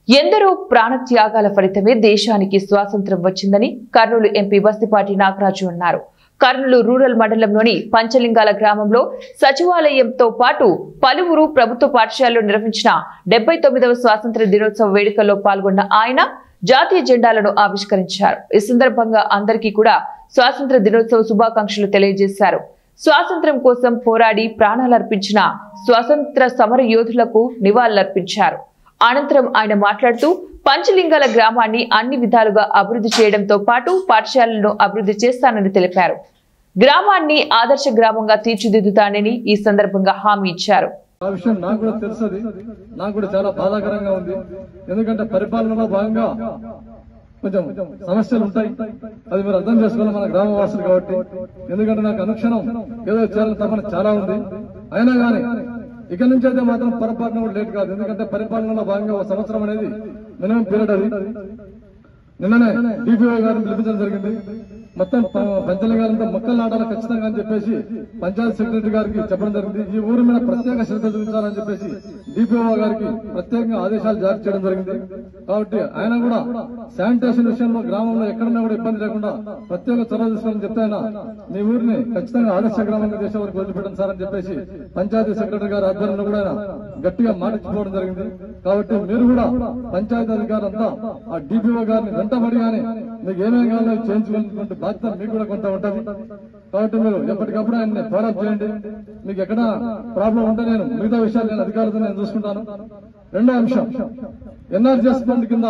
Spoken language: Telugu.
ఎందరో ప్రాణత్యాగాల ఫలితమే దేశానికి స్వాతంత్ర్యం వచ్చిందని కర్నూలు ఎంపీ బస్తిపాటి నాగరాజు అన్నారు. కర్నూలు రూరల్ మండలంలోని పంచలింగాల గ్రామంలో సచివాలయంతో పాటు పలువురు ప్రభుత్వ పాఠశాలలో నిర్వహించిన 79వ స్వాతంత్ర్య దినోత్సవ వేడుకల్లో పాల్గొన్న ఆయన జాతీయ జెండాలను ఆవిష్కరించారు. ఈ సందర్భంగా అందరికీ కూడా స్వాతంత్ర్య దినోత్సవ శుభాకాంక్షలు తెలియజేశారు. స్వాతంత్ర్యం కోసం పోరాడి ప్రాణాలర్పించిన స్వాతంత్ర సమర యోధులకు నివాళులర్పించారు. అనంతరం ఆయన మాట్లాడుతూ పంచలింగాల గ్రామాన్ని అన్ని విధాలుగా అభివృద్ధి చేయడంతో పాటు పాఠశాలలను అభివృద్ధి చేస్తానని తెలిపారు. గ్రామాన్ని ఆదర్శ గ్రామంగా తీర్చిదిద్దుతానని ఈ సందర్భంగా హామీ ఇచ్చారు. ఆ విషయం నాకు కూడా తెలుసది, నాకు కూడా చాలా బాధాకరంగా ఉంది. ఎందుకంటే పరిపాలనలో భాగంగా కొంచెం సమస్యలు ఉంటాయి, అది మీరు అర్థం చేసుకోవాలి మన గ్రామవాసులు కాబట్టి. ఎందుకంటే నాకు అనుక్షణం ఏదో చేయాలని తప్పని చాలా ఉంది. అయినా కానీ ఇక నుంచి అయితే మాత్రం పొరపాటున కూడా లేట్ కాదు. ఎందుకంటే పరిపాలనలో భాగంగా ఒక సంవత్సరం అనేది మినిమం పీరియడ్. అది నిన్ననే డిపిఓ గారిని పిలిపించడం జరిగింది. మొత్తం పంచలింగాలంతా మొక్కలు నాటాలి ఖచ్చితంగా అని చెప్పేసి పంచాయత్ సెక్రటరీ గారికి చెప్పడం జరిగింది. ఈ ఊరి మీద ప్రత్యేక శ్రద్ధ చూపించాలని చెప్పేసి డిపిఓ గారికి ప్రత్యేకంగా ఆదేశాలు జారీ చేయడం జరిగింది. కాబట్టి ఆయన కూడా శానిటేషన్ విషయంలో గ్రామంలో ఎక్కడన్నా కూడా ఇబ్బంది లేకుండా ప్రత్యేక చొరవ తీసుకోవాలని చెప్తే ఆయన మీ ఊరిని ఖచ్చితంగా ఆదర్శ గ్రామంగా చేసే వరకు వదిలిపెట్టండి సార్ అని చెప్పేసి పంచాయతీ సెక్రటరీ గారి ఆధ్వర్యంలో కూడా ఆయన గట్టిగా మాటించుకోవడం జరిగింది. కాబట్టి మీరు కూడా పంచాయతీ అధికారులంతా ఆ డిపిఓ గారిని వెంటబడిగానే మీకు ఏమేమి కావాలో చేయించుకున్నటువంటి బాధ్యత మీకు కూడా కొంత ఉంటుంది. కాబట్టి మీరు ఎప్పటికప్పుడు ఆయన ఫాలోఅప్ చేయండి. మీకు ఎక్కడ ప్రాబ్లం ఉంటే నేను మిగతా విషయాలు నేను అధికారులతో నేను చూసుకుంటాను. రెండో అంశం, ఎన్ఆర్జీఎస్ ఫండ్ కింద